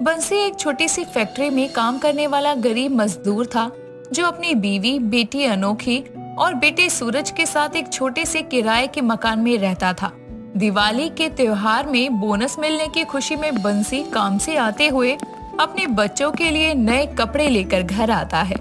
बंसी एक छोटी सी फैक्ट्री में काम करने वाला गरीब मजदूर था जो अपनी बीवी, बेटी अनोखी और बेटे सूरज के साथ एक छोटे से किराए के मकान में रहता था। दिवाली के त्योहार में बोनस मिलने की खुशी में बंसी काम से आते हुए अपने बच्चों के लिए नए कपड़े लेकर घर आता है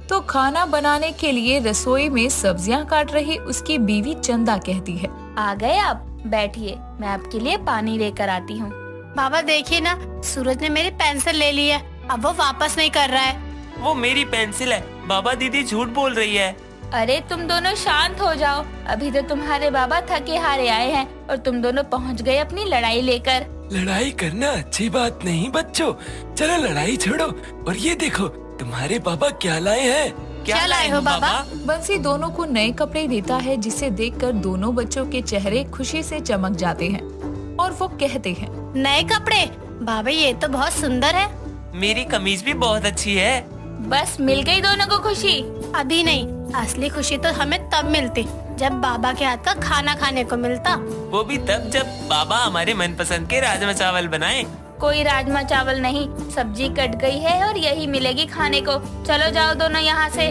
तो खाना बनाने के लिए रसोई में सब्जियां काट रही उसकी बीवी चंदा कहती है, आ गए आप, बैठिए, मैं आपके लिए पानी लेकर आती हूँ। बाबा देखिए ना, सूरज ने मेरी पेंसिल ले ली है, अब वो वापस नहीं कर रहा है। वो मेरी पेंसिल है, बाबा दीदी झूठ बोल रही है। अरे तुम दोनों शांत हो जाओ, अभी तो तुम्हारे बाबा थके हारे आए हैं और तुम दोनों पहुँच गए अपनी लड़ाई लेकर। लड़ाई करना अच्छी बात नहीं बच्चों, चलो लड़ाई छोड़ो और ये देखो तुम्हारे बाबा क्या लाए हैं। क्या लाए हो बाबा? बंसी दोनों को नए कपड़े देता है जिसे देखकर दोनों बच्चों के चेहरे खुशी से चमक जाते हैं और वो कहते हैं, नए कपड़े? बाबा ये तो बहुत सुंदर है। मेरी कमीज भी बहुत अच्छी है। बस मिल गई दोनों को खुशी। अभी नहीं, असली खुशी तो हमें तब मिलती जब बाबा के हाथ का खाना खाने को मिलता। वो भी तब जब बाबा हमारे मनपसंद के राजमा चावल बनाए। कोई राजमा चावल नहीं, सब्जी कट गई है और यही मिलेगी खाने को। चलो जाओ दोनों यहाँ से।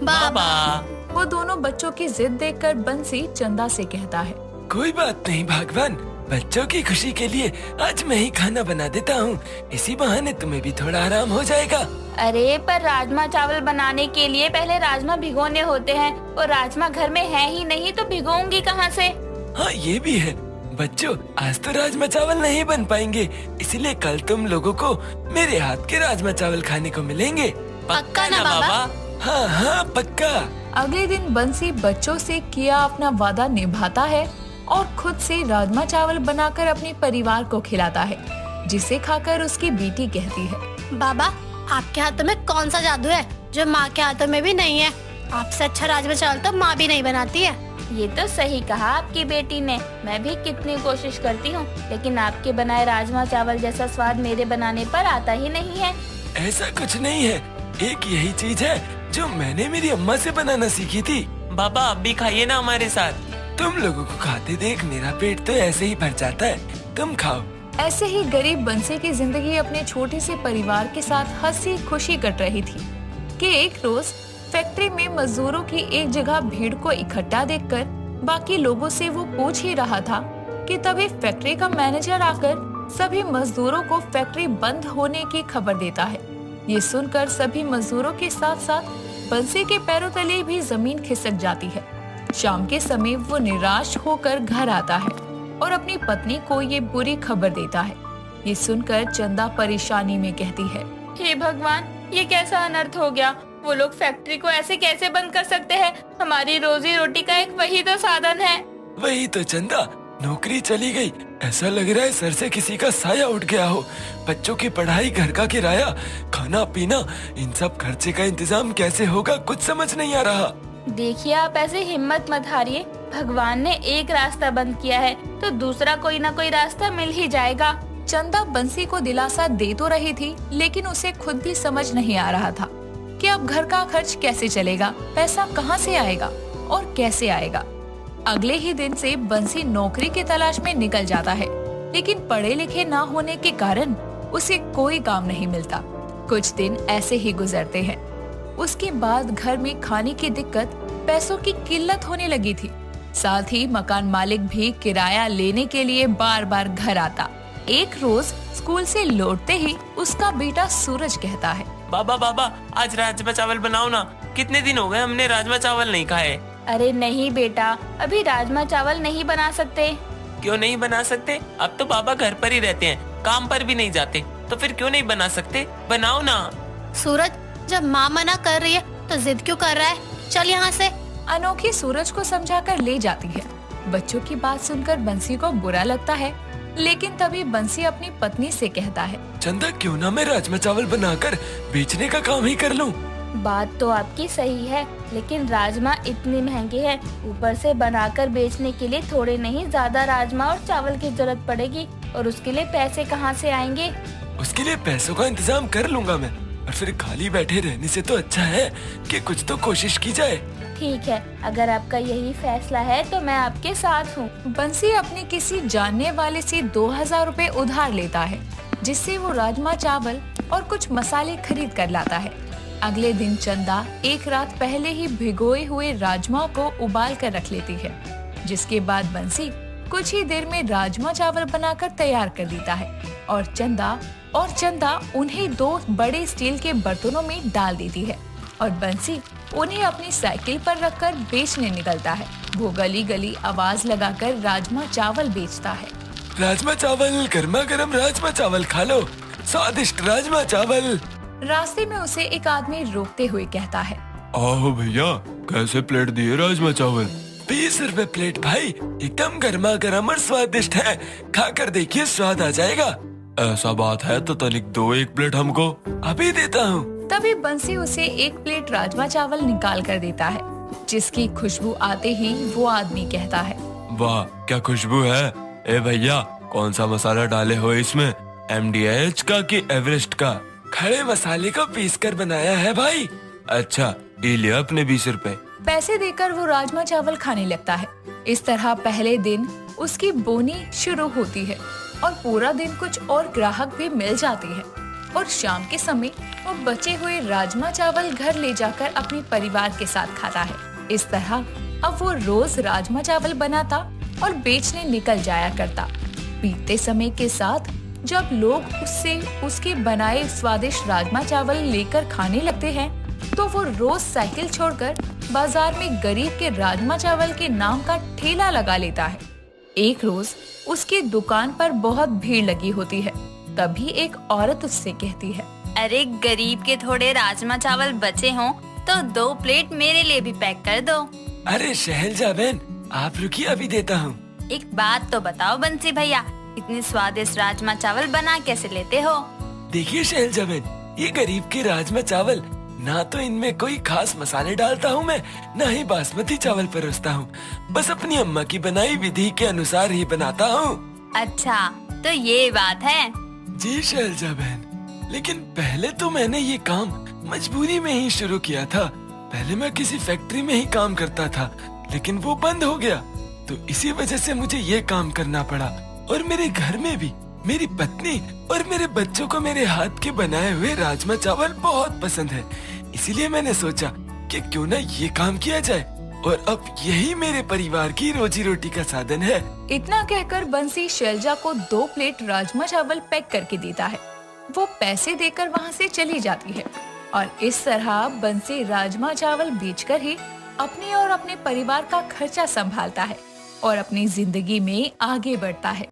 बाबा वो दोनों बच्चों की जिद देखकर बंसी चंदा से कहता है, कोई बात नहीं भगवान, बच्चों की खुशी के लिए आज मैं ही खाना बना देता हूँ, इसी बहाने तुम्हें भी थोड़ा आराम हो जाएगा। अरे पर राजमा चावल बनाने के लिए पहले राजमा भिगोने होते हैं और राजमा घर में है ही नहीं तो भिगोऊंगी कहाँ से? हाँ ये भी है बच्चों, आज तो राजमा चावल नहीं बन पाएंगे, इसलिए कल तुम लोगों को मेरे हाथ के राजमा चावल खाने को मिलेंगे। पक्का ना बाबा? हाँ हाँ पक्का। अगले दिन बंसी बच्चों से किया अपना वादा निभाता है और खुद से राजमा चावल बनाकर अपने परिवार को खिलाता है, जिसे खाकर उसकी बेटी कहती है, बाबा आपके हाथों में कौन सा जादू है जो माँ के हाथों में भी नहीं है? आपसे अच्छा राजमा चावल तो माँ भी नहीं बनाती है। ये तो सही कहा आपकी बेटी ने। मैं भी कितनी कोशिश करती हूँ लेकिन आपके बनाए राजमा चावल जैसा स्वाद मेरे बनाने पर आता ही नहीं है। ऐसा कुछ नहीं है, एक यही चीज है जो मैंने मेरी अम्मा से बनाना सीखी थी। बाबा आप भी खाइए ना हमारे साथ। तुम लोगों को खाते देख मेरा पेट तो ऐसे ही भर जाता है, तुम खाओ। ऐसे ही गरीब बंसी की जिंदगी अपने छोटे से परिवार के साथ हंसी खुशी कट रही थी कि एक रोज फैक्ट्री में मजदूरों की एक जगह भीड़ को इकट्ठा देखकर बाकी लोगों से वो पूछ ही रहा था कि तभी फैक्ट्री का मैनेजर आकर सभी मजदूरों को फैक्ट्री बंद होने की खबर देता है। ये सुनकर सभी मजदूरों के साथ साथ बंसी के पैरों तले भी जमीन खिसक जाती है। शाम के समय वो निराश होकर घर आता है और अपनी पत्नी को ये बुरी खबर देता है। ये सुनकर चंदा परेशानी में कहती है, हे भगवान, ये कैसा अनर्थ हो गया? वो लोग फैक्ट्री को ऐसे कैसे बंद कर सकते हैं? हमारी रोजी रोटी का एक वही तो साधन है। वही तो चंदा, नौकरी चली गई, ऐसा लग रहा है सर से किसी का साया उठ गया हो। बच्चों की पढ़ाई, घर का किराया, खाना पीना, इन सब खर्चे का इंतजाम कैसे होगा कुछ समझ नहीं आ रहा। देखिए आप ऐसे हिम्मत मत हारिए, भगवान ने एक रास्ता बंद किया है तो दूसरा कोई ना कोई रास्ता मिल ही जाएगा। चंदा बंसी को दिलासा दे तो रही थी लेकिन उसे खुद भी समझ नहीं आ रहा था कि अब घर का खर्च कैसे चलेगा, पैसा कहाँ से आएगा और कैसे आएगा। अगले ही दिन से बंसी नौकरी की तलाश में निकल जाता है लेकिन पढ़े लिखे ना होने के कारण उसे कोई काम नहीं मिलता। कुछ दिन ऐसे ही गुजरते हैं। उसके बाद घर में खाने की दिक्कत, पैसों की किल्लत होने लगी थी। साथ ही मकान मालिक भी किराया लेने के लिए बार बार घर आता। एक रोज स्कूल से लौटते ही उसका बेटा सूरज कहता है, बाबा बाबा आज राजमा चावल बनाओ ना, कितने दिन हो गए हमने राजमा चावल नहीं खाए। अरे नहीं बेटा, अभी राजमा चावल नहीं बना सकते। क्यों नहीं बना सकते? अब तो बाबा घर पर ही रहते हैं, काम पर भी नहीं जाते, तो फिर क्यों नहीं बना सकते? बनाओ ना। सूरज, जब माँ मना कर रही है तो जिद क्यों कर रहा है? चल यहाँ से। अनोखी सूरज को समझाकर ले जाती है। बच्चों की बात सुनकर बंसी को बुरा लगता है लेकिन तभी बंसी अपनी पत्नी से कहता है, चंदा क्यों ना मैं राजमा चावल बनाकर बेचने का काम ही कर लूं। बात तो आपकी सही है लेकिन राजमा इतने महंगे हैं, ऊपर से बनाकर बेचने के लिए थोड़े नहीं ज्यादा राजमा और चावल की जरूरत पड़ेगी और उसके लिए पैसे कहाँ से आएंगे? उसके लिए पैसों का इंतजाम कर लूंगा मैं, और फिर खाली बैठे रहने से तो अच्छा है कि कुछ तो कोशिश की जाए। ठीक है, अगर आपका यही फैसला है तो मैं आपके साथ हूँ। बंसी अपने किसी जानने वाले से 2000 रुपए उधार लेता है जिससे वो राजमा चावल और कुछ मसाले खरीद कर लाता है। अगले दिन चंदा एक रात पहले ही भिगोए हुए राजमा को उबाल कर रख लेती है, जिसके बाद बंसी कुछ ही देर में राजमा चावल बनाकर तैयार कर देता है और चंदा उन्हें 2 बड़े स्टील के बर्तनों में डाल देती है और बंसी उन्हें अपनी साइकिल पर रखकर बेचने निकलता है। वो गली गली आवाज लगाकर राजमा चावल बेचता है। राजमा चावल, गर्मा गर्म राजमा चावल खा लो, स्वादिष्ट राजमा चावल। रास्ते में उसे एक आदमी रोकते हुए कहता है, आओ भैया, कैसे प्लेट दिए राजमा चावल? 20 रुपए प्लेट भाई, एकदम गर्मा गर्म और स्वादिष्ट है, खाकर देखिए स्वाद आ जाएगा। ऐसा बात है तो तनिक दो एक प्लेट हमको। अभी देता हूँ। तभी बंसी उसे एक प्लेट राजमा चावल निकाल कर देता है, जिसकी खुशबू आते ही वो आदमी कहता है, वाह क्या खुशबू है। ए भैया, कौन सा मसाला डाले हो इसमें, MDH का कि एवरेस्ट का? खड़े मसाले को पीस कर बनाया है भाई। अच्छा, ये लिया अपने 20 रुपए। पैसे देकर वो राजमा चावल खाने लगता है। इस तरह पहले दिन उसकी बोनी शुरू होती है और पूरा दिन कुछ और ग्राहक भी मिल जाते हैं और शाम के समय वो बचे हुए राजमा चावल घर ले जाकर अपने परिवार के साथ खाता है। इस तरह अब वो रोज राजमा चावल बनाता और बेचने निकल जाया करता। बीतते समय के साथ जब लोग उससे उसके बनाए स्वादिष्ट राजमा चावल लेकर खाने लगते हैं, तो वो रोज साइकिल छोड़कर बाजार में गरीब के राजमा चावल के नाम का ठेला लगा लेता है। एक रोज उसकी दुकान पर बहुत भीड़ लगी होती है। तभी एक औरत उससे कहती है, अरे गरीब के थोड़े राजमा चावल बचे हों तो 2 प्लेट मेरे लिए भी पैक कर दो। अरे शैलजा बहन, आप रुकिए, अभी देता हूँ। एक बात तो बताओ बंसी भैया, इतने स्वादिष्ट राजमा चावल बना कैसे लेते हो? देखिए शैलजा बहन, ये गरीब के राजमा चावल, ना तो इनमें कोई खास मसाले डालता हूँ मैं, ना ही बासमती चावल परोसता हूँ। बस अपनी अम्मा की बनाई विधि के अनुसार ही बनाता हूँ। अच्छा, तो ये बात है। जी शैलजा बहन, लेकिन पहले तो मैंने ये काम मजबूरी में ही शुरू किया था। पहले मैं किसी फैक्ट्री में ही काम करता था, लेकिन वो बंद हो गया, तो इसी वजह से मुझे ये काम करना पड़ा। और मेरे घर में भी मेरी पत्नी और मेरे बच्चों को मेरे हाथ के बनाए हुए राजमा चावल बहुत पसंद है। इसीलिए मैंने सोचा कि क्यों ना ये काम किया जाए, और अब यही मेरे परिवार की रोजी रोटी का साधन है। इतना कहकर बंसी शैलजा को 2 प्लेट राजमा चावल पैक करके देता है। वो पैसे देकर वहाँ से चली जाती है और इस तरह बंसी राजमा चावल बेचकर ही अपने और अपने परिवार का खर्चा संभालता है और अपनी जिंदगी में आगे बढ़ता है।